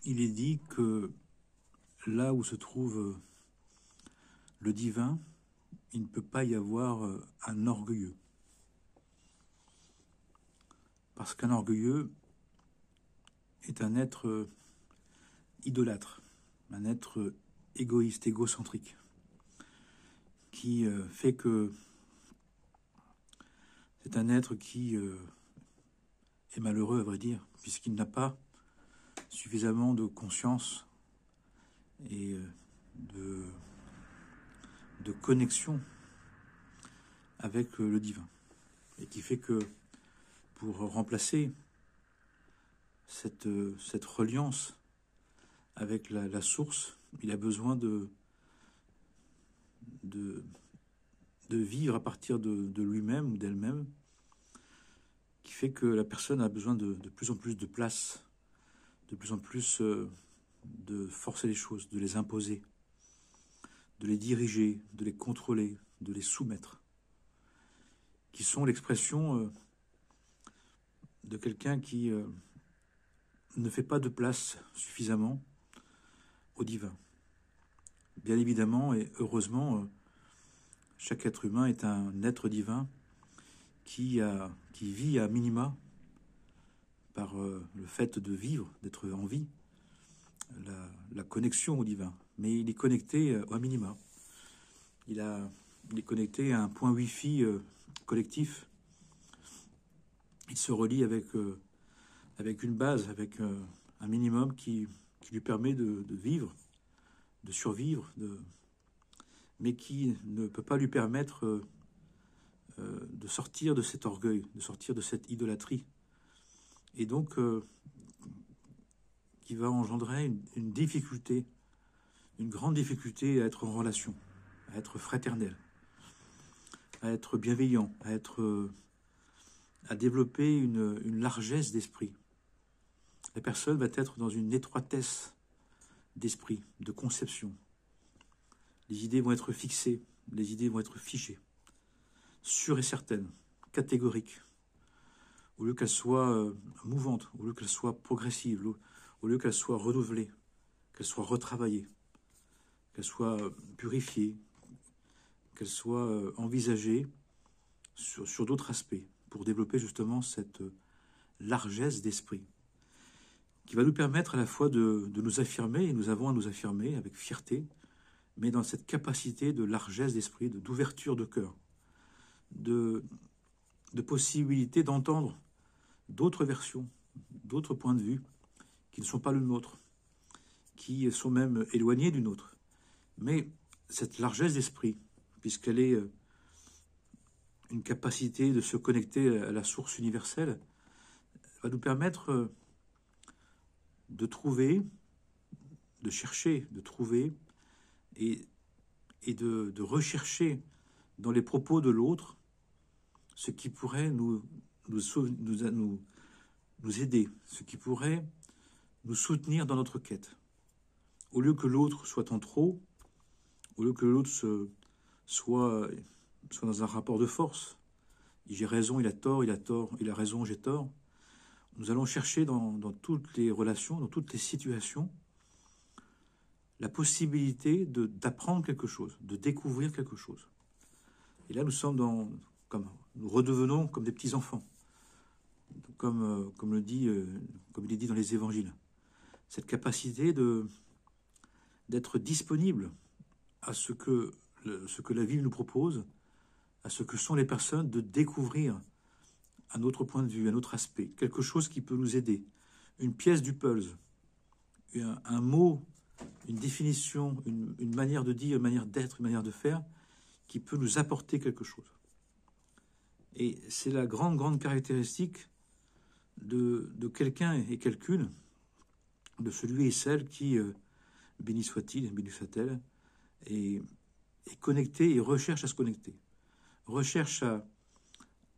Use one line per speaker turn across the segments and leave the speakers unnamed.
il est dit que là où se trouve le divin, il ne peut pas y avoir un orgueilleux. Parce qu'un orgueilleux est un être idolâtre, un être égoïste, égocentrique, qui fait que c'est un être qui est malheureux, à vrai dire, puisqu'il n'a pas suffisamment de conscience et de connexion avec le divin. Et qui fait que pour remplacer cette reliance avec la source, il a besoin de vivre à partir de lui-même ou d'elle-même, qui fait que la personne a besoin de plus en plus de place, de plus en plus de forcer les choses, de les imposer, de les diriger, de les contrôler, de les soumettre, qui sont l'expression de quelqu'un qui ne fait pas de place suffisamment au divin. Bien évidemment et heureusement, chaque être humain est un être divin qui vit à minima par le fait de vivre, d'être en vie, la connexion au divin. Mais il est connecté à minima. Il est connecté à un point Wi-Fi collectif. Il se relie avec une base, avec un minimum qui lui permet de vivre, de survivre, mais qui ne peut pas lui permettre de sortir de cet orgueil, de sortir de cette idolâtrie. Et donc, qui va engendrer une difficulté, une grande difficulté à être en relation, à être fraternel, à être bienveillant, à développer une largesse d'esprit. La personne va être dans une étroitesse d'esprit, de conception. Les idées vont être fixées, les idées vont être figées, sûres et certaines, catégoriques, au lieu qu'elles soient mouvantes, au lieu qu'elles soient progressives, au lieu qu'elles soient renouvelées, qu'elles soient retravaillées, qu'elles soient purifiées, qu'elles soient envisagées sur d'autres aspects, pour développer justement cette largesse d'esprit, qui va nous permettre à la fois de nous affirmer, et nous avons à nous affirmer avec fierté, mais dans cette capacité de largesse d'esprit, d'ouverture de cœur, de possibilité d'entendre d'autres versions, d'autres points de vue qui ne sont pas le nôtre, qui sont même éloignés du nôtre. Mais cette largesse d'esprit, puisqu'elle est une capacité de se connecter à la source universelle, va nous permettre de trouver, de chercher, de trouver et de rechercher dans les propos de l'autre ce qui pourrait nous aider, ce qui pourrait nous soutenir dans notre quête. Au lieu que l'autre soit en trop, au lieu que l'autre soit dans un rapport de force, j'ai raison, il a tort, il a raison, j'ai tort, nous allons chercher dans toutes les relations, dans toutes les situations, la possibilité d'apprendre quelque chose, de découvrir quelque chose. Et là, nous sommes nous redevenons comme des petits enfants, comme il est dit dans les évangiles. Cette capacité d'être disponible à ce que la vie nous propose, à ce que sont les personnes, de découvrir un autre point de vue, un autre aspect, quelque chose qui peut nous aider, une pièce du puzzle, un mot, une définition, une manière de dire, une manière d'être, une manière de faire, qui peut nous apporter quelque chose. Et c'est la grande caractéristique de quelqu'un et quelqu'une, de celui et celle qui, béni soit-il, béni soit-elle, est connecté et recherche à se connecter, recherche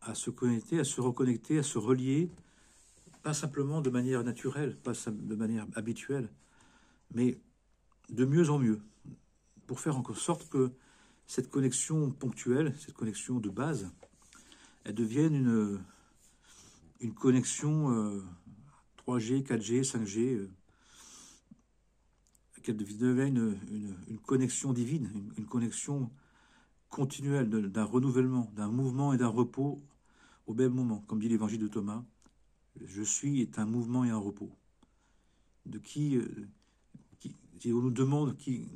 à se connecter, à se reconnecter, à se relier, pas simplement de manière naturelle, pas de manière habituelle, mais de mieux en mieux, pour faire en sorte que cette connexion ponctuelle, cette connexion de base, elle devienne une connexion 3G, 4G, 5G, qu'elle devienne une connexion divine, une connexion continuelle d'un renouvellement, d'un mouvement et d'un repos au même moment. Comme dit l'évangile de Thomas, je suis est un mouvement et un repos. De si on nous demande qui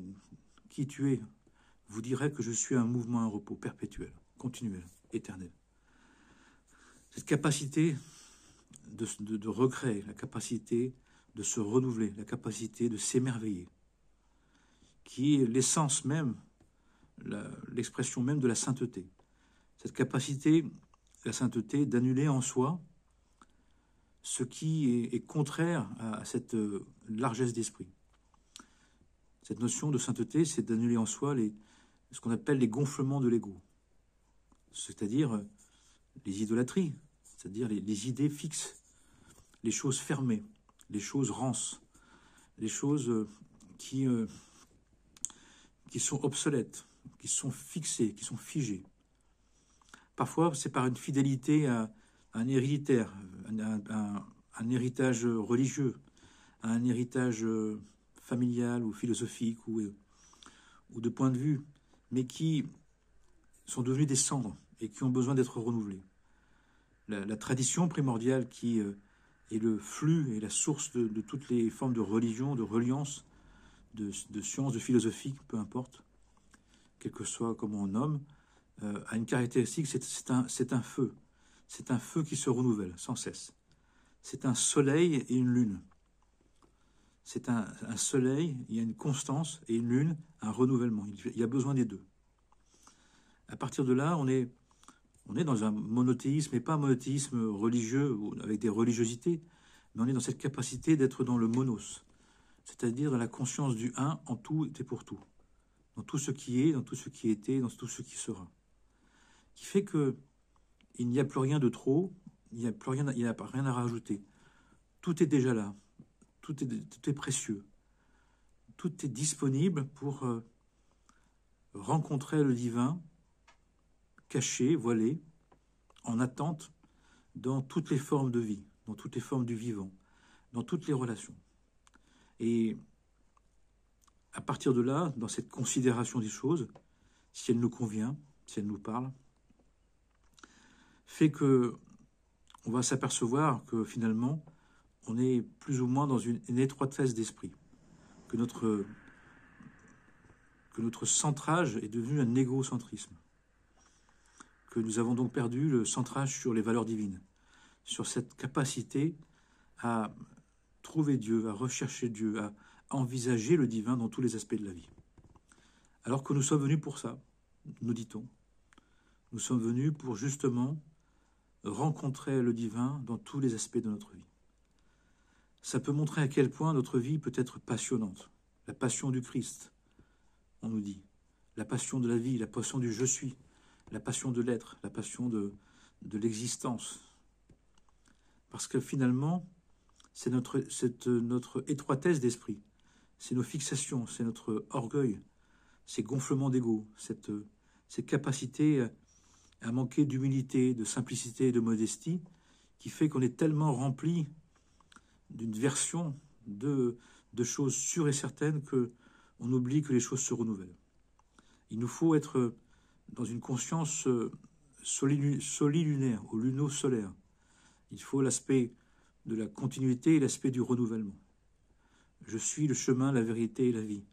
tu es, vous direz que je suis un mouvement, un repos perpétuel, continuel, éternel. Cette capacité de recréer, la capacité de se renouveler, la capacité de s'émerveiller, qui est l'essence même, l'expression même de la sainteté. Cette capacité, la sainteté, d'annuler en soi ce qui est contraire à cette largesse d'esprit. Cette notion de sainteté, c'est d'annuler en soi ce qu'on appelle les gonflements de l'ego, c'est-à-dire les idolâtries, c'est-à-dire les idées fixes, les choses fermées, les choses rances, les choses qui sont obsolètes, qui sont fixées, qui sont figées. Parfois, c'est par une fidélité à un héréditaire, un héritage religieux, à un héritage familial ou philosophique ou de point de vue, mais qui sont devenus des cendres et qui ont besoin d'être renouvelés. La tradition primordiale qui est le flux et la source de toutes les formes de religion, de reliance, de science, de philosophie, peu importe, quel que soit comment on nomme, a une caractéristique, c'est un feu. C'est un feu qui se renouvelle sans cesse. C'est un soleil et une lune. C'est un soleil, il y a une constance, et une lune, un renouvellement. Il y a besoin des deux. À partir de là, on est dans un monothéisme, et pas un monothéisme religieux, avec des religiosités, mais on est dans cette capacité d'être dans le monos, c'est-à-dire dans la conscience du un en tout et pour tout, dans tout ce qui est, dans tout ce qui était, dans tout ce qui sera. Qui fait que il n'y a plus rien de trop, il n'y a rien à rajouter. Tout est déjà là, tout est précieux, tout est disponible pour rencontrer le divin, caché, voilé, en attente, dans toutes les formes de vie, dans toutes les formes du vivant, dans toutes les relations. Et à partir de là, dans cette considération des choses, si elle nous convient, si elle nous parle, fait que on va s'apercevoir que finalement, on est plus ou moins dans une étroitesse d'esprit, que notre centrage est devenu un égocentrisme, que nous avons donc perdu le centrage sur les valeurs divines, sur cette capacité à trouver Dieu, à rechercher Dieu, à envisager le divin dans tous les aspects de la vie. Alors que nous sommes venus pour ça, nous dit-on. Nous sommes venus pour justement rencontrer le divin dans tous les aspects de notre vie. Ça peut montrer à quel point notre vie peut être passionnante. La passion du Christ, on nous dit. La passion de la vie, la passion du je suis, la passion de l'être, la passion de l'existence. Parce que finalement, c'est notre étroitesse d'esprit, c'est nos fixations, c'est notre orgueil, ces gonflements d'ego, ces capacités à manquer d'humilité, de simplicité et de modestie, qui fait qu'on est tellement rempli d'une version de choses sûres et certaines qu'on oublie que les choses se renouvellent. Il nous faut être dans une conscience solilunaire, au luno-solaire. Il faut l'aspect de la continuité et l'aspect du renouvellement. Je suis le chemin, la vérité et la vie.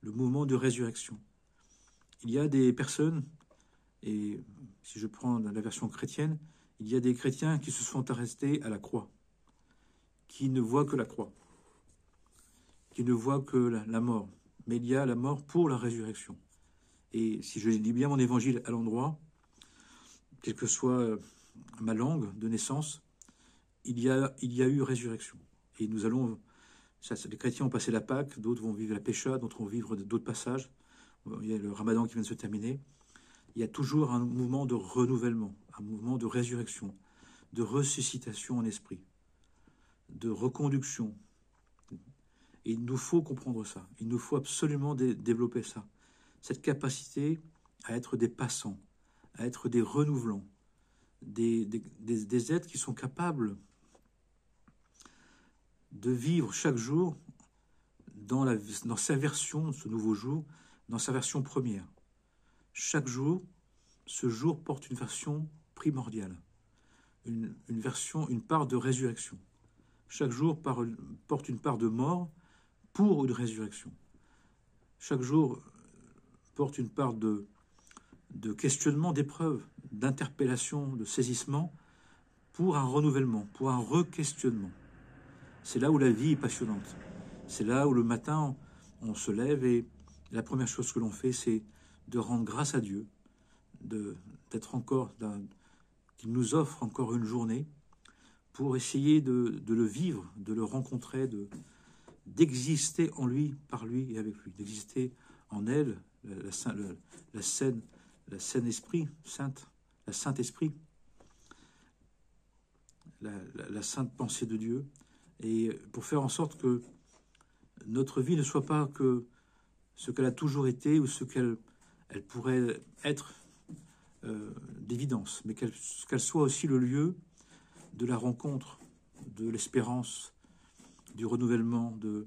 Le mouvement de résurrection. Il y a des personnes, et si je prends la version chrétienne, il y a des chrétiens qui se sont arrêtés à la croix, qui ne voient que la croix, qui ne voient que la mort. Mais il y a la mort pour la résurrection. Et si je lis bien mon évangile à l'endroit, quelle que soit ma langue de naissance, il y a eu résurrection. Et nous allons, les chrétiens ont passé la Pâque, d'autres vont vivre la Pécha, d'autres vont vivre d'autres passages. Il y a le Ramadan qui vient de se terminer. Il y a toujours un mouvement de renouvellement, un mouvement de résurrection, de ressuscitation en esprit, de reconduction. Et il nous faut comprendre ça. Il nous faut absolument développer ça. Cette capacité à être des passants, à être des renouvelants, des êtres qui sont capables de vivre chaque jour dans sa version, ce nouveau jour, dans sa version première. Chaque jour, ce jour porte une version primordiale, une part de résurrection. Chaque jour porte une part de mort pour une résurrection. Chaque jour porte une part de questionnement, d'épreuve, d'interpellation, de saisissement pour un renouvellement, pour un re-questionnement. C'est là où la vie est passionnante. C'est là où le matin, on se lève et la première chose que l'on fait, c'est de rendre grâce à Dieu, d'être encore, qu'il nous offre encore une journée pour essayer de le vivre, de le rencontrer, d'exister en lui, par lui et avec lui, d'exister en elle, la Sainte Esprit, la Sainte Esprit, la sainte pensée de Dieu, et pour faire en sorte que notre vie ne soit pas que ce qu'elle a toujours été ou ce qu'elle pourrait être d'évidence, mais qu'elle soit aussi le lieu de la rencontre, de l'espérance, du renouvellement, de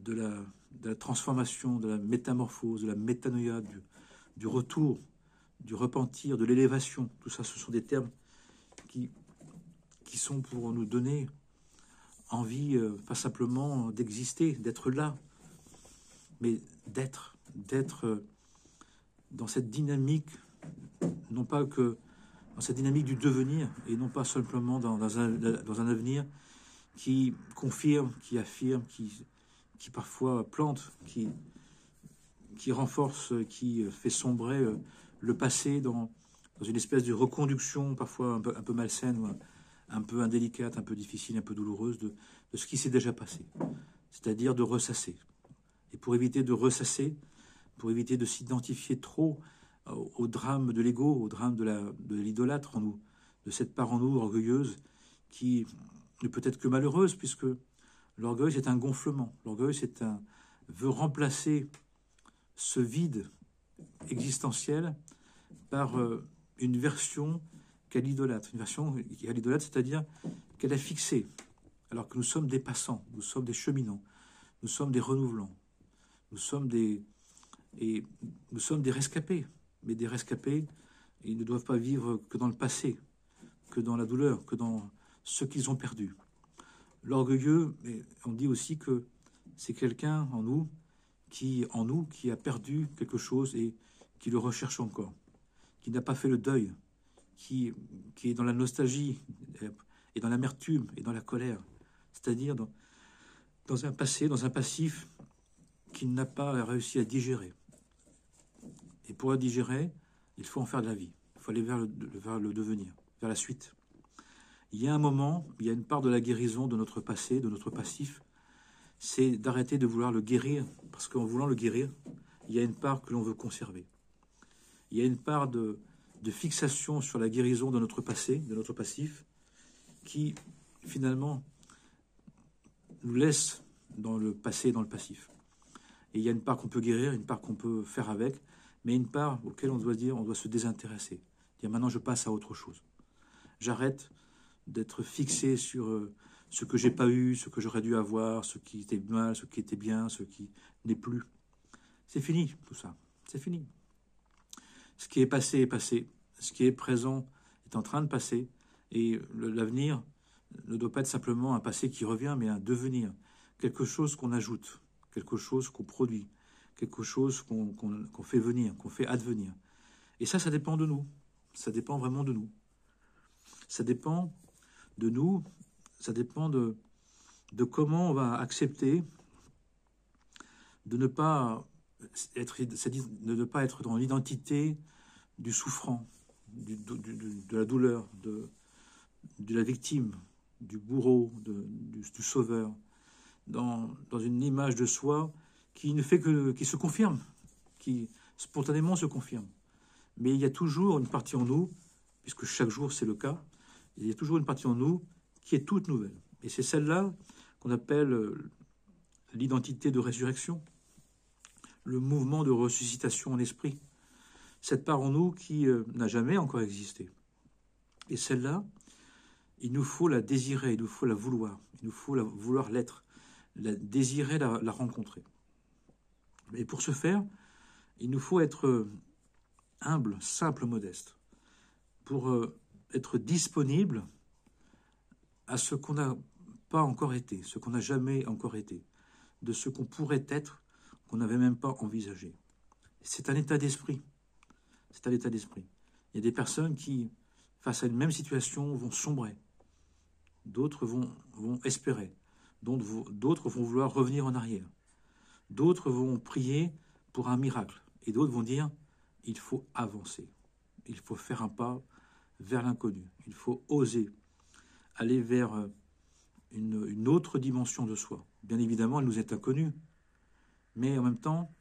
la transformation, de la métamorphose, de la métanoïa, du retour, du repentir, de l'élévation. Tout ça, ce sont des termes qui sont pour nous donner envie, pas simplement d'exister, d'être là, mais d'être dans cette dynamique, non pas que dans cette dynamique du devenir, et non pas simplement dans un avenir qui confirme, qui affirme, qui parfois plante, qui renforce, qui fait sombrer le passé dans une espèce de reconduction parfois un peu malsaine, ou un peu indélicate, un peu difficile, un peu douloureuse de ce qui s'est déjà passé. C'est-à-dire de ressasser. Et pour éviter de ressasser, pour éviter de s'identifier trop au drame de l'ego, au drame de l'idolâtre en nous, de cette part en nous orgueilleuse qui ne peut être que malheureuse, puisque l'orgueil, c'est un gonflement. L'orgueil, veut remplacer ce vide existentiel par une version qu'elle idolâtre. Une version qu'elle idolâtre, c'est-à-dire qu'elle a fixée, alors que nous sommes des passants, nous sommes des cheminants, nous sommes des renouvelants, nous sommes des rescapés. Mais des rescapés, ils ne doivent pas vivre que dans le passé, que dans la douleur, que dans ce qu'ils ont perdu. L'orgueilleux, on dit aussi que c'est quelqu'un en nous qui a perdu quelque chose et qui le recherche encore, qui n'a pas fait le deuil, qui est dans la nostalgie et dans l'amertume et dans la colère, c'est-à-dire dans un passé, dans un passif qu'il n'a pas réussi à digérer. Et pour le digérer, il faut en faire de la vie, il faut aller vers le devenir, vers la suite. Il y a un moment, il y a une part de la guérison de notre passé, de notre passif, c'est d'arrêter de vouloir le guérir, parce qu'en voulant le guérir, il y a une part que l'on veut conserver. Il y a une part de fixation sur la guérison de notre passé, de notre passif, qui finalement nous laisse dans le passé et dans le passif. Et il y a une part qu'on peut guérir, une part qu'on peut faire avec, mais une part auquel on doit se désintéresser. Dire maintenant je passe à autre chose. J'arrête d'être fixé sur ce que j'ai pas eu, ce que j'aurais dû avoir, ce qui était mal, ce qui était bien, ce qui n'est plus. C'est fini tout ça, c'est fini. Ce qui est passé est passé, ce qui est présent est en train de passer, et l'avenir ne doit pas être simplement un passé qui revient, mais un devenir, quelque chose qu'on ajoute, quelque chose qu'on produit, quelque chose qu'on fait venir, qu'on fait advenir. Et ça dépend de nous, ça dépend vraiment de nous. Ça dépend de nous, ça dépend de comment on va accepter de ne pas être dans l'identité du souffrant, de la douleur, de la victime, du bourreau, du sauveur, dans une image de soi qui se confirme, qui spontanément se confirme. Mais il y a toujours une partie en nous, puisque chaque jour c'est le cas, il y a toujours une partie en nous qui est toute nouvelle. Et c'est celle-là qu'on appelle l'identité de résurrection, le mouvement de ressuscitation en esprit. Cette part en nous qui n'a jamais encore existé. Et celle-là, il nous faut la désirer, il nous faut la vouloir, il nous faut vouloir l'être, désirer la rencontrer. Et pour ce faire, il nous faut être humble, simple, modeste, pour être disponible à ce qu'on n'a pas encore été, ce qu'on n'a jamais encore été, de ce qu'on pourrait être, qu'on n'avait même pas envisagé. C'est un état d'esprit. C'est un état d'esprit. Il y a des personnes qui, face à une même situation, vont sombrer. D'autres vont espérer. D'autres vont vouloir revenir en arrière. D'autres vont prier pour un miracle. Et d'autres vont dire, il faut avancer. Il faut faire un pas vers l'inconnu. Il faut oser aller vers une autre dimension de soi. Bien évidemment, elle nous est inconnue. Mais en même temps,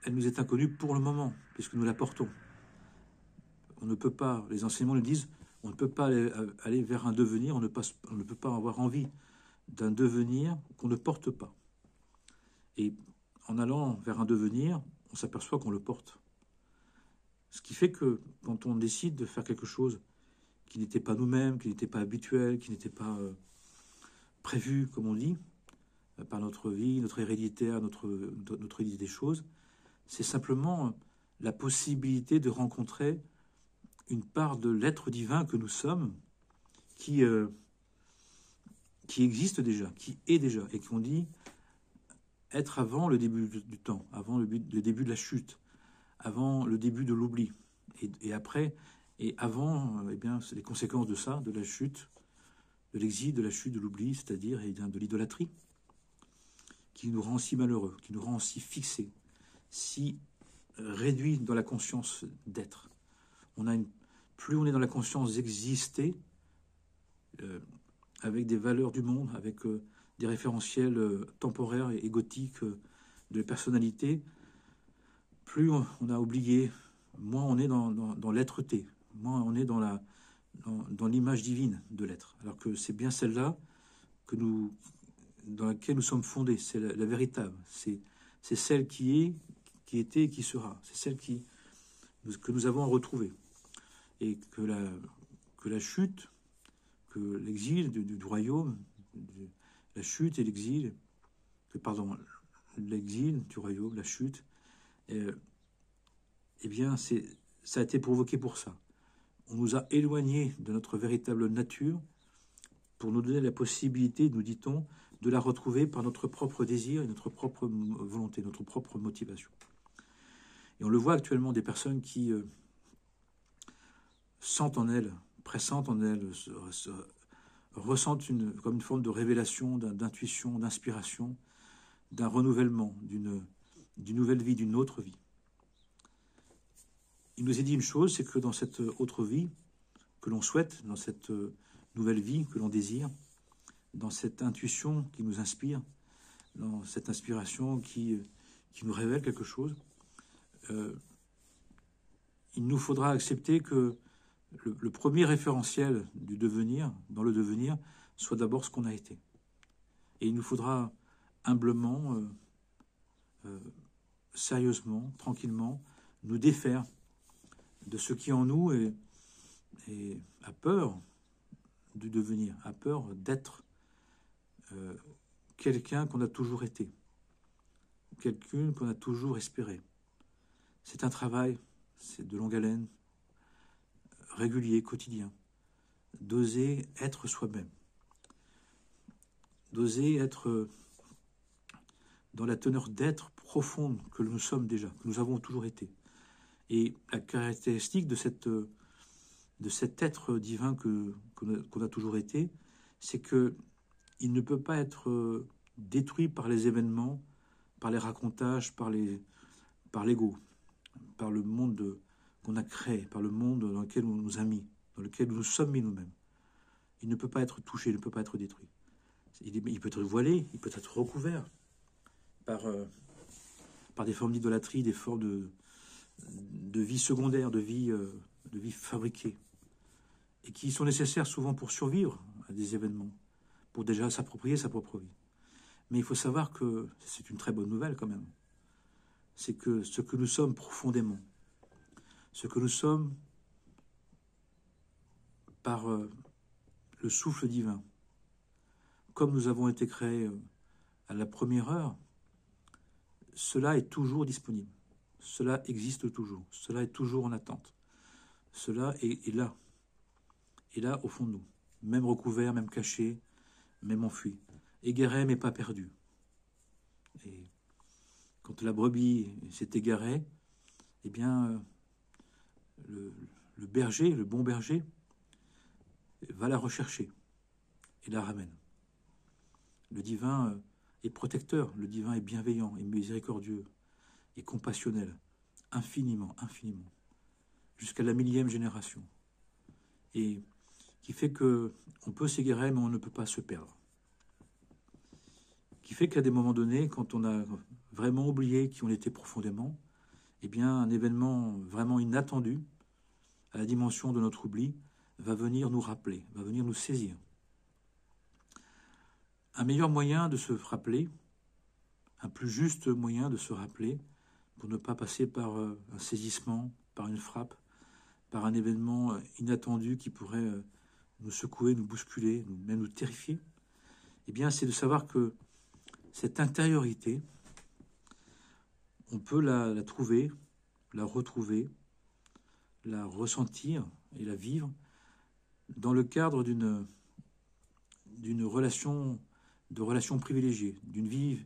elle nous est inconnue pour le moment, puisque nous la portons. On ne peut pas, les enseignements nous disent, on ne peut pas aller vers un devenir, on ne peut pas avoir envie d'un devenir qu'on ne porte pas. Et en allant vers un devenir, on s'aperçoit qu'on le porte. Ce qui fait que quand on décide de faire quelque chose qui n'était pas nous-mêmes, qui n'était pas habituel, qui n'était pas prévu, comme on dit, par notre vie, notre héréditaire, notre idée des choses, c'est simplement la possibilité de rencontrer une part de l'être divin que nous sommes, qui existe déjà, qui est déjà, et qu'on dit être avant le début du temps, avant le début de la chute, avant le début de l'oubli, et après, et avant, eh bien, c'est les conséquences de ça, de la chute, de l'exil, de la chute, de l'oubli, c'est-à-dire de l'idolâtrie, qui nous rend si malheureux, qui nous rend si fixés, si réduits dans la conscience d'être. Plus on est dans la conscience d'exister, avec des valeurs du monde, avec des référentiels temporaires et égotiques de personnalité, plus on a oublié, moins on est dans l'être-té, moins on est dans l'image divine de l'être. Alors que c'est bien celle-là dans laquelle nous sommes fondés, c'est la véritable, c'est celle qui était et qui sera, c'est celle que nous avons à retrouver. Et que la chute, que l'exil du royaume, la chute et l'exil, l'exil du royaume, la chute, eh bien, ça a été provoqué pour ça. On nous a éloignés de notre véritable nature pour nous donner la possibilité, nous dit-on, de la retrouver par notre propre désir et notre propre volonté, notre propre motivation. Et on le voit actuellement, des personnes qui sentent en elles, pressentent en elles, ressentent comme une forme de révélation, d'intuition, d'inspiration, d'un renouvellement, d'une nouvelle vie, d'une autre vie. Il nous est dit une chose, c'est que dans cette autre vie que l'on souhaite, dans cette nouvelle vie que l'on désire, dans cette intuition qui nous inspire, dans cette inspiration qui nous révèle quelque chose, il nous faudra accepter que le premier référentiel du devenir, dans le devenir, soit d'abord ce qu'on a été. Et il nous faudra humblement, sérieusement, tranquillement, nous défaire de ce qui en nous a peur du devenir, a peur d'être quelqu'un qu'on a toujours été, quelqu'un qu'on a toujours espéré. C'est un travail, c'est de longue haleine, régulier, quotidien, d'oser être soi-même, d'oser être dans la teneur d'être profonde que nous sommes déjà, que nous avons toujours été. Et la caractéristique de cet être divin qu'on a toujours été, c'est qu'il ne peut pas être détruit par les événements, par les racontages, par l'ego, par le monde qu'on a créé, par le monde dans lequel on nous a mis, dans lequel nous nous sommes mis nous-mêmes. Il ne peut pas être touché, il ne peut pas être détruit. Il peut être voilé, il peut être recouvert par des formes d'idolâtrie, des formes de vie secondaire, de vie fabriquée, et qui sont nécessaires souvent pour survivre à des événements, pour déjà s'approprier sa propre vie. Mais il faut savoir que c'est une très bonne nouvelle quand même. C'est que ce que nous sommes profondément, ce que nous sommes par le souffle divin, comme nous avons été créés à la première heure, cela est toujours disponible. Cela existe toujours. Cela est toujours en attente. Cela est là. Est là au fond de nous. Même recouvert, même caché, même enfui. Égaré mais pas perdu. Et quand la brebis s'est égarée, eh bien, le berger, le bon berger, va la rechercher et la ramène. Le divin est protecteur, le divin est bienveillant, est miséricordieux, est compassionnel, infiniment, infiniment, jusqu'à la 1000e génération. Et qui fait qu'on peut s'égarer, mais on ne peut pas se perdre. Qui fait qu'à des moments donnés, quand on a vraiment oublié qui on était profondément, eh bien, un événement vraiment inattendu, à la dimension de notre oubli, va venir nous rappeler, va venir nous saisir. Un meilleur moyen de se rappeler, un plus juste moyen de se rappeler, pour ne pas passer par un saisissement, par une frappe, par un événement inattendu qui pourrait nous secouer, nous bousculer, même nous terrifier, eh bien, c'est de savoir que cette intériorité, on peut la trouver, la retrouver, la ressentir et la vivre dans le cadre d'une relation privilégiée, d'une vie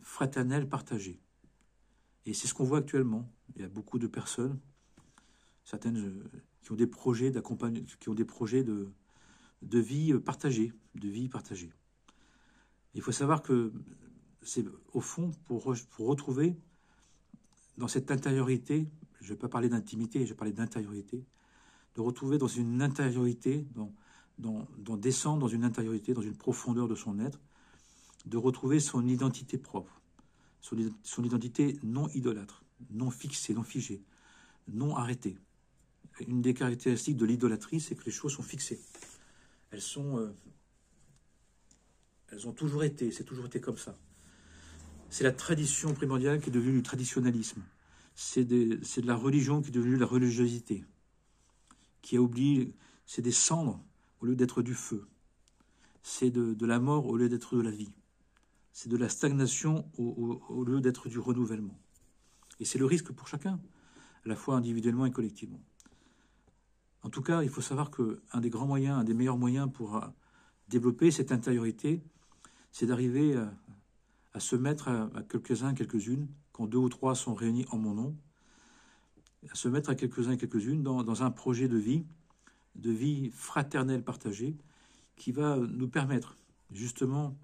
fraternelle partagée. Et c'est ce qu'on voit actuellement. Il y a beaucoup de personnes, certaines qui ont des projets d'accompagnement, qui ont des projets de vie partagée, Il faut savoir que c'est au fond pour retrouver dans cette intériorité, je ne vais pas parler d'intimité, je vais parler d'intériorité, de retrouver dans une intériorité, descendre dans une intériorité, dans une profondeur de son être, de retrouver son identité propre, son identité non idolâtre, non fixée, non figée, non arrêtée. Une des caractéristiques de l'idolâtrie, c'est que les choses sont fixées. Elles ont toujours été, c'est toujours été comme ça. C'est la tradition primordiale qui est devenue du traditionnalisme. C'est de la religion qui est devenue la religiosité, qui a oublié, c'est des cendres au lieu d'être du feu. C'est de la mort au lieu d'être de la vie. C'est de la stagnation au lieu d'être du renouvellement. Et c'est le risque pour chacun, à la fois individuellement et collectivement. En tout cas, il faut savoir qu'un des grands moyens, un des meilleurs moyens pour développer cette intériorité, c'est d'arriver à se mettre à quelques-uns, quelques-unes, quand 2 ou 3 sont réunis en mon nom, à se mettre à quelques-uns et quelques-unes dans un projet de vie fraternelle partagée, qui va nous permettre, justement,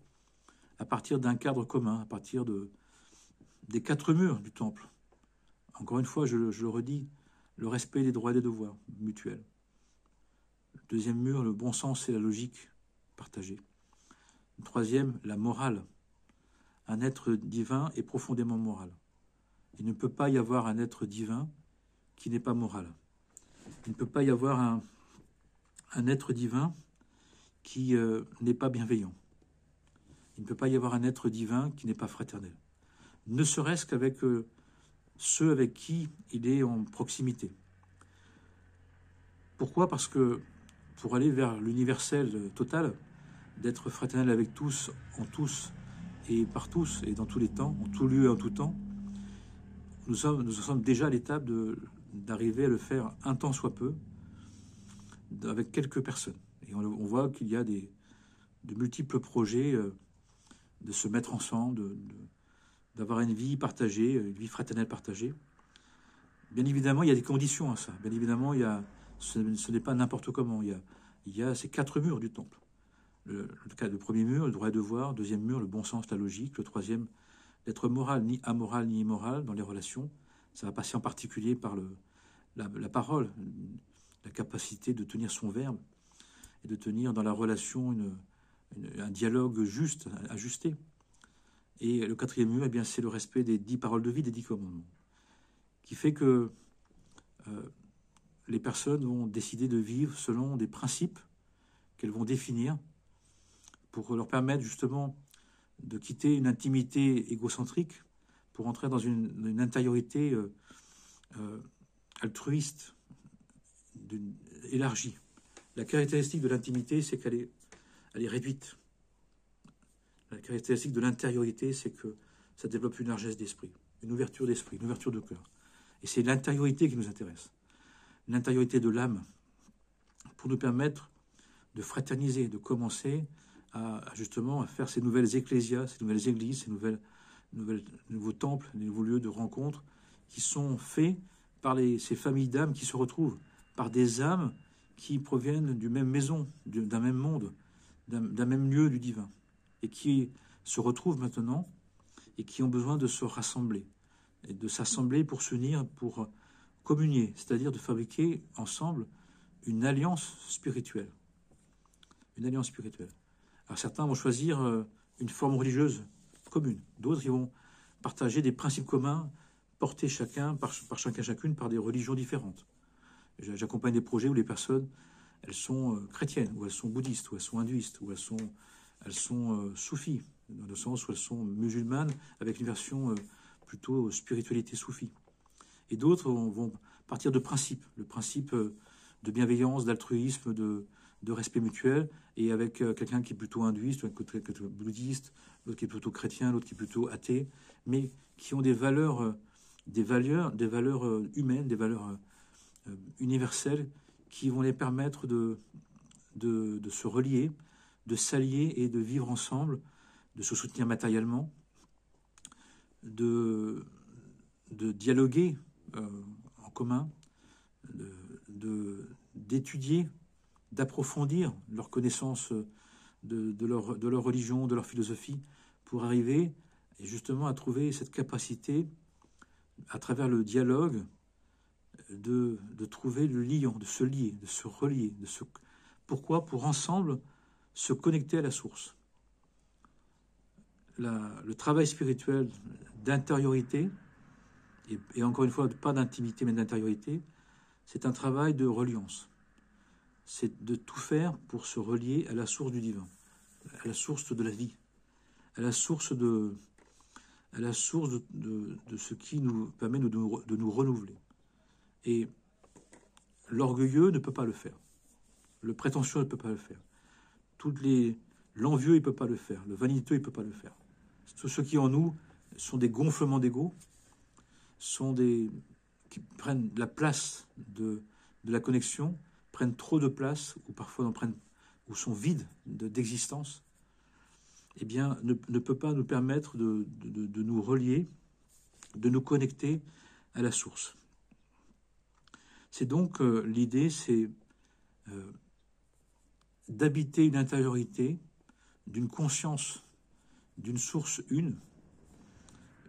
à partir d'un cadre commun, à partir des 4 murs du temple. Encore une fois, je le redis, le respect des droits et des devoirs mutuels. Le deuxième mur, le bon sens et la logique partagée. Le troisième, la morale. Un être divin est profondément moral. Il ne peut pas y avoir un être divin qui n'est pas moral. Il ne peut pas y avoir un être divin qui n'est pas bienveillant. Il ne peut pas y avoir un être divin qui n'est pas fraternel. Ne serait-ce qu'avec ceux avec qui il est en proximité. Pourquoi ? Parce que pour aller vers l'universel total, d'être fraternel avec tous, en tous et par tous et dans tous les temps, en tout lieu et en tout temps, nous sommes déjà à l'étape d'arriver à le faire un temps soit peu avec quelques personnes. Et on voit qu'il y a de multiples projets de se mettre ensemble, d'avoir une vie partagée, une vie fraternelle partagée. Bien évidemment, il y a des conditions à ça. Bien évidemment, ce n'est pas n'importe comment. Il y a ces 4 murs du temple. Le premier mur, le droit et devoir. Deuxième mur, le bon sens, la logique. Le troisième, d'être moral, ni amoral, ni immoral dans les relations. Ça va passer en particulier par la parole, la capacité de tenir son verbe et de tenir dans la relation un dialogue juste, ajusté. Et le 4e mur, eh bien, c'est le respect des 10 paroles de vie, des 10 commandements, qui fait que les personnes vont décider de vivre selon des principes qu'elles vont définir pour leur permettre justement de quitter une intimité égocentrique pour entrer dans une intériorité altruiste, élargie. La caractéristique de l'intimité, c'est qu'elle est réduite. La caractéristique de l'intériorité, c'est que ça développe une largesse d'esprit, une ouverture d'esprit, une ouverture de cœur. Et c'est l'intériorité qui nous intéresse. L'intériorité de l'âme, pour nous permettre de fraterniser, de commencer justement à faire ces nouvelles ecclésias, ces nouvelles églises, ces nouveaux temples, les nouveaux lieux de rencontre qui sont faits par ces familles d'âmes qui se retrouvent, par des âmes qui proviennent d'une même maison, d'un même monde, d'un même lieu du divin, et qui se retrouvent maintenant et qui ont besoin de se rassembler, et de s'assembler pour s'unir, pour communier, c'est-à-dire de fabriquer ensemble une alliance spirituelle. Une alliance spirituelle. Alors certains vont choisir une forme religieuse commune, d'autres ils vont partager des principes communs portés par chacun chacune par des religions différentes. J'accompagne des projets où les personnes, elles sont chrétiennes, ou elles sont bouddhistes, ou elles sont hindouistes, ou elles sont soufis, dans le sens où elles sont musulmanes, avec une version plutôt spiritualité soufie. Et d'autres vont partir de principes, le principe de bienveillance, d'altruisme, de respect mutuel, et avec quelqu'un qui est plutôt hindouiste, ou bouddhiste, l'autre qui est plutôt chrétien, l'autre qui est plutôt athée, mais qui ont des valeurs humaines, des valeurs universelles, qui vont les permettre de se relier, de s'allier et de vivre ensemble, de se soutenir matériellement, de dialoguer en commun, d'étudier, d'approfondir leur connaissance de leur religion, de leur philosophie, pour arriver justement à trouver cette capacité, à travers le dialogue, de trouver le liant, de se lier, de se relier. Pourquoi? Pour ensemble se connecter à la source. Le travail spirituel d'intériorité, et encore une fois, pas d'intimité, mais d'intériorité, c'est un travail de reliance. C'est de tout faire pour se relier à la source du divin, à la source de la vie, à la source de ce qui nous permet de nous renouveler. Et l'orgueilleux ne peut pas le faire. Le prétentieux ne peut pas le faire. L'envieux, il ne peut pas le faire. Le vaniteux, il ne peut pas le faire. Tous ceux qui en nous sont des gonflements d'ego, qui prennent la place de la connexion, prennent trop de place, ou parfois ou sont vides d'existence, eh bien, ne peut pas nous permettre de nous relier, de nous connecter à la source. C'est donc l'idée, c'est d'habiter une intériorité, d'une conscience, d'une source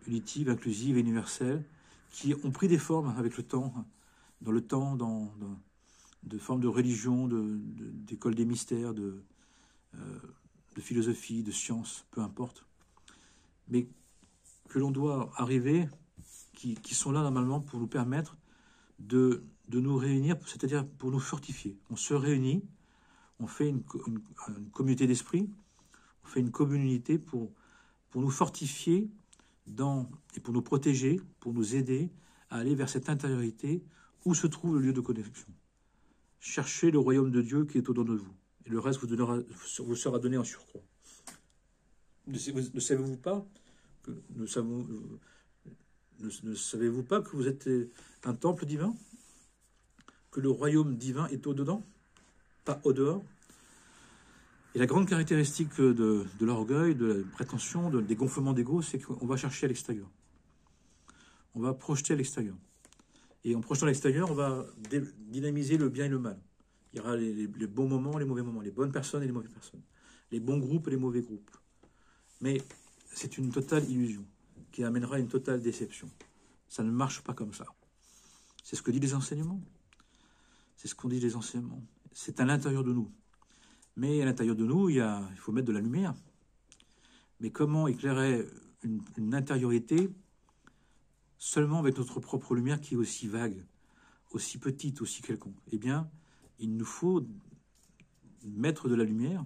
unitive, inclusive et universelle, qui ont pris des formes avec le temps, de formes de religion, d'école des mystères, de philosophie, de science, peu importe, mais que l'on doit arriver, qui sont là normalement pour nous permettre de nous réunir, c'est-à-dire pour nous fortifier. On se réunit, on fait une communauté d'esprit, on fait une communauté pour nous fortifier et pour nous protéger, pour nous aider à aller vers cette intériorité où se trouve le lieu de connexion. Cherchez le royaume de Dieu qui est au-dedans de vous, et le reste vous sera donné en surcroît. Ne savez-vous pas que vous êtes un temple divin? Que le royaume divin est au-dedans, pas au-dehors? Et la grande caractéristique de l'orgueil, de la prétention, des gonflements d'ego, c'est qu'on va chercher à l'extérieur. On va projeter à l'extérieur. Et en projetant à l'extérieur, on va dynamiser le bien et le mal. Il y aura les bons moments, les mauvais moments, les bonnes personnes et les mauvaises personnes, les bons groupes et les mauvais groupes. Mais c'est une totale illusion qui amènera une totale déception. Ça ne marche pas comme ça. C'est ce que disent les enseignements. C'est ce qu'on dit les enseignements. C'est à l'intérieur de nous. Mais à l'intérieur de nous, il faut mettre de la lumière. Mais comment éclairer une intériorité seulement avec notre propre lumière qui est aussi vague, aussi petite, aussi quelconque? Eh bien, il nous faut mettre de la lumière,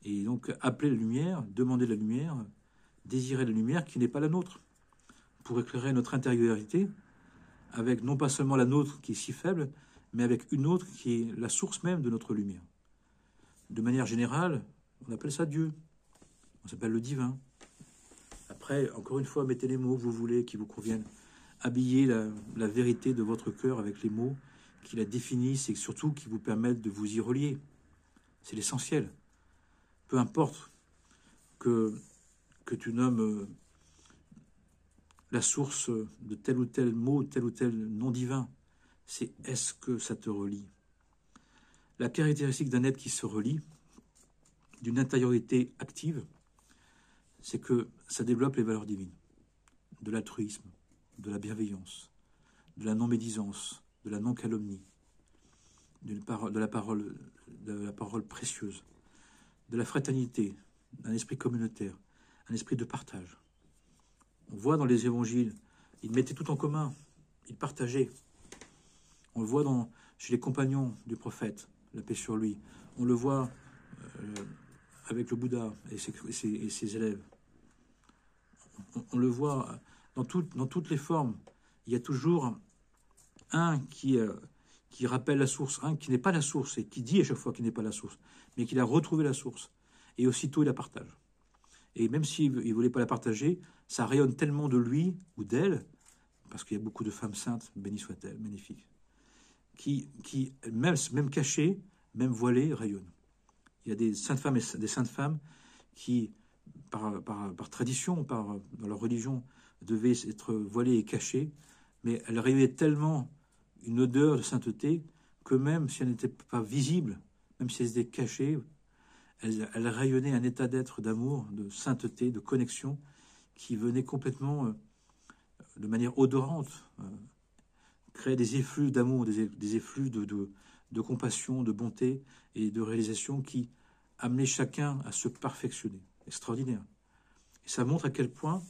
et donc appeler la lumière, demander la lumière, désirer la lumière qui n'est pas la nôtre, pour éclairer notre intériorité, avec non pas seulement la nôtre qui est si faible, mais avec une autre qui est la source même de notre lumière. De manière générale, on appelle ça Dieu. On s'appelle le divin. Après, encore une fois, mettez les mots que vous voulez, qui vous conviennent. Habillez la vérité de votre cœur avec les mots qui la définissent et surtout qui vous permettent de vous y relier. C'est l'essentiel. Peu importe que tu nommes la source de tel ou tel mot, tel ou tel nom divin, c'est est-ce que ça te relie? La caractéristique d'un être qui se relie, d'une intériorité active, c'est que ça développe les valeurs divines, de l'altruisme, de la bienveillance, de la non-médisance, de la non-calomnie, de la parole précieuse, de la fraternité, d'un esprit communautaire, un esprit de partage. On voit dans les évangiles, ils mettaient tout en commun, ils partageaient. On le voit chez les compagnons du prophète, la paix sur lui. On le voit avec le Bouddha et ses élèves. On le voit dans toutes les formes. Il y a toujours un qui rappelle la source, un qui n'est pas la source et qui dit à chaque fois qu'il n'est pas la source, mais qu'il a retrouvé la source. Et aussitôt, il la partage. Et même s'il ne voulait pas la partager, ça rayonne tellement de lui ou d'elle, parce qu'il y a beaucoup de femmes saintes, bénies soient-elles, magnifiques, qui même cachées, même voilées, rayonnent. Il y a des saintes femmes et des saintes femmes qui, par tradition, dans leur religion, devaient être voilées et cachées, mais elles rayonnaient tellement une odeur de sainteté que même si elles n'étaient pas visibles, même si elles étaient cachées, elles rayonnaient un état d'être, d'amour, de sainteté, de connexion, qui venait complètement, de manière odorante, créer des effluves d'amour, des effluves de compassion, de bonté et de réalisation qui amenaient chacun à se perfectionner. Extraordinaire. Et ça montre à quel point,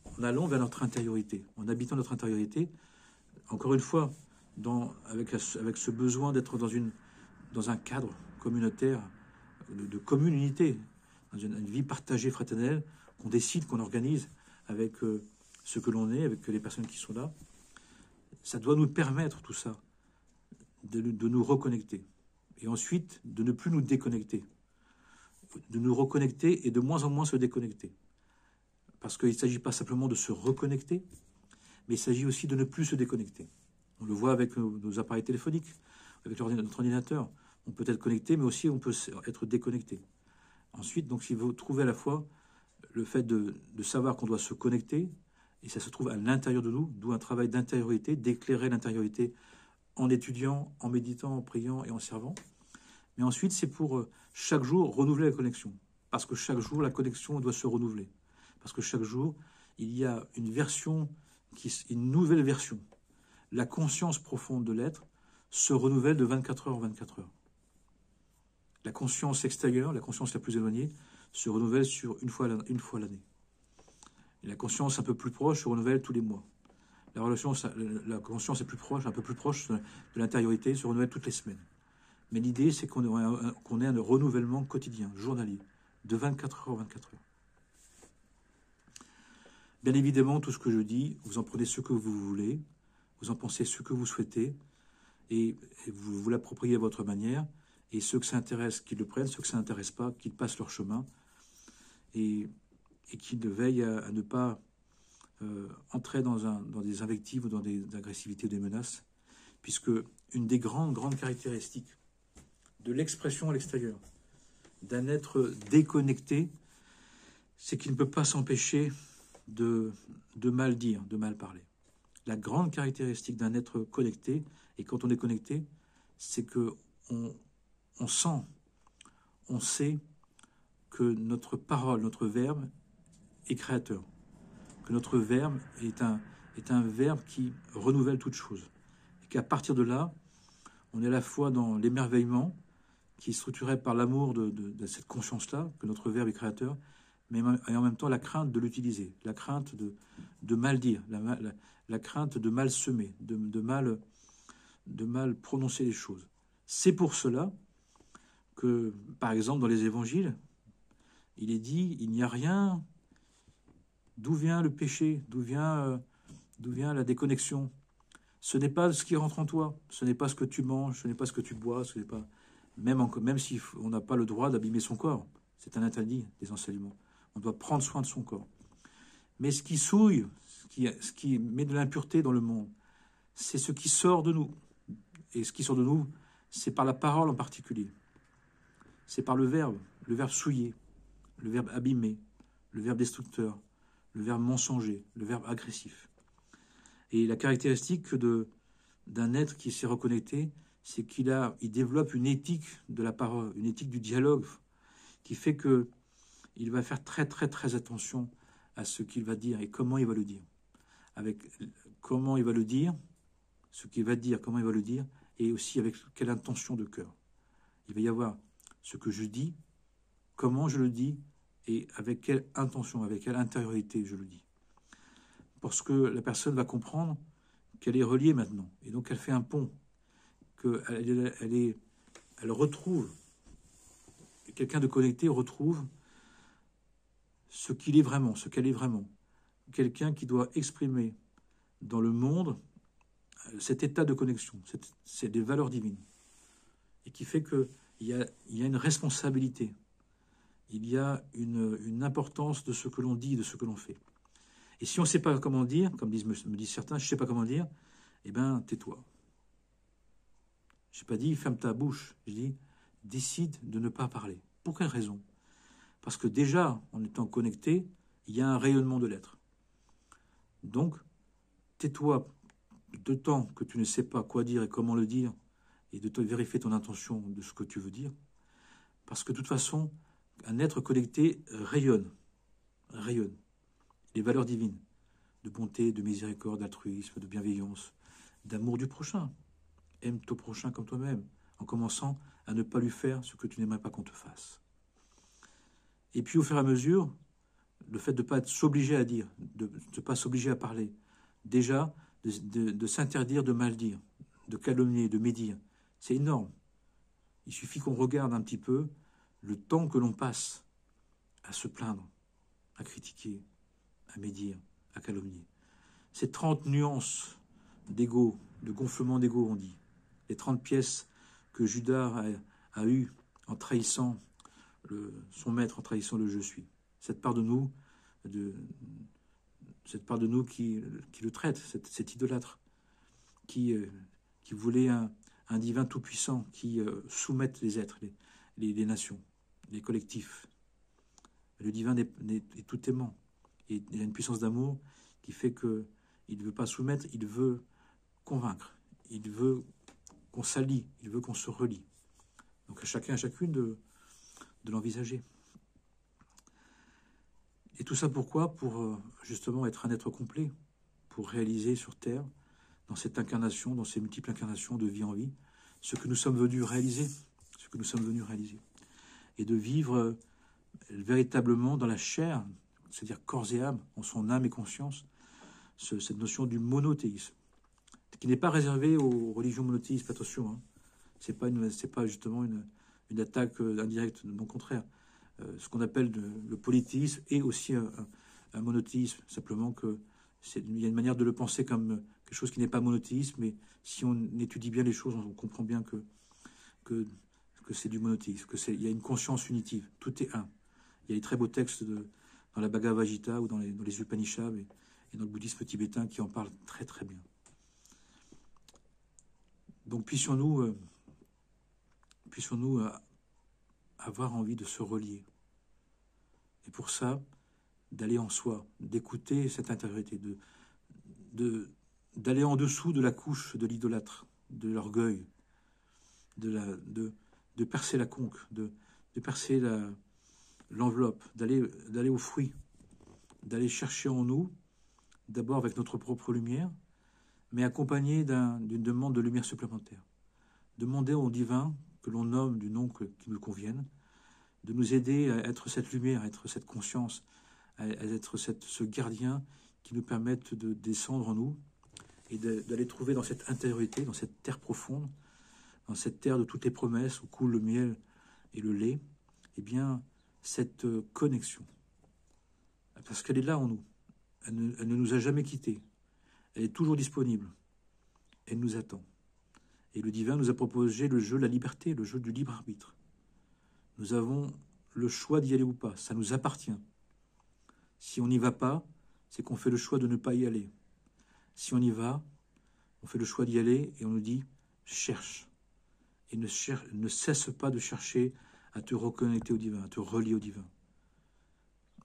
en allant vers notre intériorité, en habitant notre intériorité, encore une fois, avec ce besoin d'être dans un cadre communautaire, de commune unité, dans une vie partagée, fraternelle, qu'on décide, qu'on organise avec ce que l'on est, avec les personnes qui sont là, ça doit nous permettre, tout ça, de nous reconnecter. Et ensuite, de ne plus nous déconnecter. De nous reconnecter et de moins en moins se déconnecter. Parce qu'il ne s'agit pas simplement de se reconnecter, mais il s'agit aussi de ne plus se déconnecter. On le voit avec nos appareils téléphoniques, avec notre ordinateur. On peut être connecté, mais aussi on peut être déconnecté. Ensuite, donc, il faut trouver à la fois le fait de savoir qu'on doit se connecter, et ça se trouve à l'intérieur de nous, d'où un travail d'intériorité, d'éclairer l'intériorité en étudiant, en méditant, en priant et en servant. Mais ensuite, c'est pour chaque jour renouveler la connexion. Parce que chaque jour, la connexion doit se renouveler. Parce que chaque jour, il y a une nouvelle version. La conscience profonde de l'être se renouvelle de 24 heures en 24 heures. La conscience extérieure, la conscience la plus éloignée, se renouvelle sur une fois l'année. Et la conscience un peu plus proche se renouvelle tous les mois. La conscience est plus proche, un peu plus proche de l'intériorité, se renouvelle toutes les semaines. Mais l'idée, c'est qu'on ait un renouvellement quotidien, journalier, de 24 heures en 24 heures. Bien évidemment, tout ce que je dis, vous en prenez ce que vous voulez, vous en pensez ce que vous souhaitez, et vous l'appropriez à votre manière, et ceux que ça intéresse, qu'ils le prennent, ceux que ça n'intéresse pas, qu'ils passent leur chemin, et qu'ils veillent à ne pas entrer dans des invectives ou dans des agressivités ou des menaces, puisque une des grandes caractéristiques de l'expression à l'extérieur d'un être déconnecté, c'est qu'il ne peut pas s'empêcher de mal dire, de mal parler. La grande caractéristique d'un être connecté, et quand on est connecté, c'est que on sent, on sait que notre parole, notre verbe est créateur, que notre verbe est un verbe qui renouvelle toute chose, et qu'à partir de là, on est à la fois dans l'émerveillement, qui est structuré par l'amour de cette conscience-là, que notre verbe est créateur, mais en même temps la crainte de l'utiliser, la crainte de mal dire, la crainte de mal semer, de mal prononcer les choses. C'est pour cela que, par exemple, dans les évangiles, il est dit, il n'y a rien. D'où vient le péché? D'où vient la déconnexion? Ce n'est pas ce qui rentre en toi, ce n'est pas ce que tu manges, ce n'est pas ce que tu bois, ce n'est pas... Même si on n'a pas le droit d'abîmer son corps, C'est un interdit des enseignements. On doit prendre soin de son corps. Mais ce qui souille, ce qui met de l'impureté dans le monde, c'est ce qui sort de nous. Et ce qui sort de nous, c'est par la parole en particulier. C'est par le verbe souillé, le verbe abîmé, le verbe destructeur, le verbe mensonger, le verbe agressif. Et la caractéristique d'un être qui s'est reconnecté, c'est qu'il développe une éthique de la parole, une éthique du dialogue, qui fait qu'il va faire très très très attention à ce qu'il va dire et comment il va le dire. Avec comment il va le dire, ce qu'il va dire, comment il va le dire, et aussi avec quelle intention de cœur. Il va y avoir ce que je dis, comment je le dis, et avec quelle intention, avec quelle intériorité je le dis. Parce que la personne va comprendre qu'elle est reliée maintenant, et donc elle fait un pont, qu'elle retrouve, quelqu'un de connecté retrouve ce qu'il est vraiment, ce qu'elle est vraiment. Quelqu'un qui doit exprimer dans le monde cet état de connexion, c'est des valeurs divines, et qui fait qu'il y a une responsabilité, il y a une importance de ce que l'on dit, de ce que l'on fait. Et si on ne sait pas comment dire, comme me disent certains, je ne sais pas comment dire, eh bien, tais-toi. Je n'ai pas dit ferme ta bouche, je dis décide de ne pas parler. Pour quelle raison? Parce que déjà, en étant connecté, il y a un rayonnement de l'être. Donc, tais-toi de temps que tu ne sais pas quoi dire et comment le dire, et de te vérifier ton intention de ce que tu veux dire. Parce que de toute façon, un être connecté rayonne. Les valeurs divines, de bonté, de miséricorde, d'altruisme, de bienveillance, d'amour du prochain. Aime ton prochain comme toi-même, en commençant à ne pas lui faire ce que tu n'aimerais pas qu'on te fasse. Et puis au fur et à mesure, le fait de ne pas s'obliger à dire, de ne pas s'obliger à parler, déjà de s'interdire de mal dire, de calomnier, de médire, c'est énorme. Il suffit qu'on regarde un petit peu le temps que l'on passe à se plaindre, à critiquer, à médire, à calomnier. Ces 30 nuances d'ego, de gonflement d'ego, on dit. Les 30 pièces que Judas a eues en trahissant son maître, en trahissant le je suis. Cette part de nous, qui le traite, cet idolâtre, qui voulait un divin tout-puissant, qui soumette les êtres, les nations, les collectifs. Le divin est tout aimant. Et il a une puissance d'amour qui fait qu'il ne veut pas soumettre, il veut convaincre. Il veut qu'on s'allie, il veut qu'on se relie. Donc à chacun, à chacune de l'envisager. Et tout ça pourquoi? Pour justement être un être complet, pour réaliser sur Terre, dans cette incarnation, dans ces multiples incarnations de vie en vie, ce que nous sommes venus réaliser, et de vivre véritablement dans la chair, c'est-à-dire corps et âme, en son âme et conscience, cette notion du monothéisme, qui n'est pas réservée aux religions monothéistes, attention, hein. C'est pas justement une attaque indirecte, non contraire. Ce qu'on appelle le polythéisme est aussi un monothéisme, simplement il y a une manière de le penser comme quelque chose qui n'est pas monothéisme, mais si on étudie bien les choses, on comprend bien que c'est du monothéisme, il y a une conscience unitive, tout est un. Il y a des très beaux textes dans la Bhagavad Gita ou dans les Upanishads et dans le bouddhisme tibétain qui en parlent très très bien. Donc puissions-nous avoir envie de se relier. Et pour ça, d'aller en soi, d'écouter cette intériorité, d'aller en dessous de la couche de l'idolâtre, de l'orgueil, de percer la conque, de percer l'enveloppe, d'aller au fruit, d'aller chercher en nous, d'abord avec notre propre lumière, mais accompagné d'une demande de lumière supplémentaire. Demander au divin, que l'on nomme du nom qui nous convienne, de nous aider à être cette lumière, à être cette conscience, à être ce gardien qui nous permette de descendre en nous et d'aller trouver dans cette intériorité, dans cette terre profonde, dans cette terre de toutes les promesses où coule le miel et le lait, eh bien, cette connexion. Parce qu'elle est là en nous. Elle ne nous a jamais quittés. Elle est toujours disponible. Elle nous attend. Et le divin nous a proposé le jeu de la liberté, le jeu du libre arbitre. Nous avons le choix d'y aller ou pas. Ça nous appartient. Si on n'y va pas, c'est qu'on fait le choix de ne pas y aller. Si on y va, on fait le choix d'y aller et on nous dit « cherche ». Et ne cesse pas de chercher à te reconnecter au divin, à te relier au divin.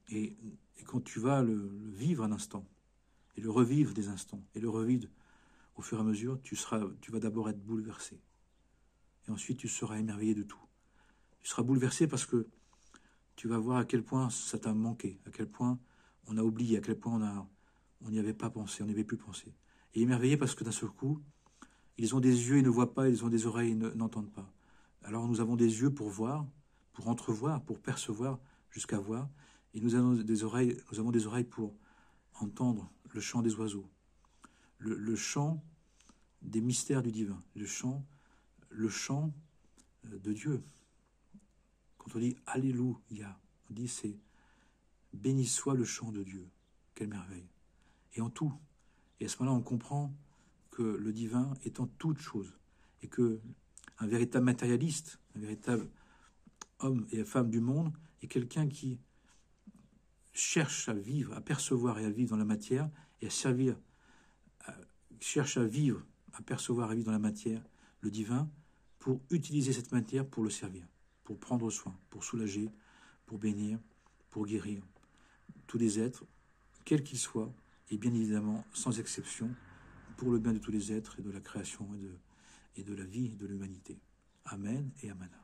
Et quand tu vas le vivre un instant, et le revivre des instants, et le revivre au fur et à mesure, tu vas d'abord être bouleversé. Et ensuite, tu seras émerveillé de tout. Tu seras bouleversé parce que tu vas voir à quel point ça t'a manqué, à quel point on a oublié, à quel point on n'y avait pas pensé, on n'y avait plus pensé. Et émerveillé parce que d'un seul coup, ils ont des yeux et ne voient pas, ils ont des oreilles et n'entendent pas. Alors nous avons des yeux pour voir, pour entrevoir, pour percevoir, jusqu'à voir. Et nous avons des oreilles pour entendre le chant des oiseaux, le chant des mystères du divin, le chant de Dieu. Quand on dit Alléluia, on dit c'est béni soit le chant de Dieu. Quelle merveille. Et en tout. Et à ce moment-là, on comprend que le divin est en toute chose. Et que un véritable matérialiste, un véritable homme et femme du monde, est quelqu'un qui cherche à vivre, à percevoir et à vivre dans la matière et à servir, cherche à vivre, à percevoir et à vivre dans la matière le divin pour utiliser cette matière pour le servir, pour prendre soin, pour soulager, pour bénir, pour guérir tous les êtres, quels qu'ils soient, et bien évidemment, sans exception, pour le bien de tous les êtres et de la création et de la vie de l'humanité. Amen et Amen.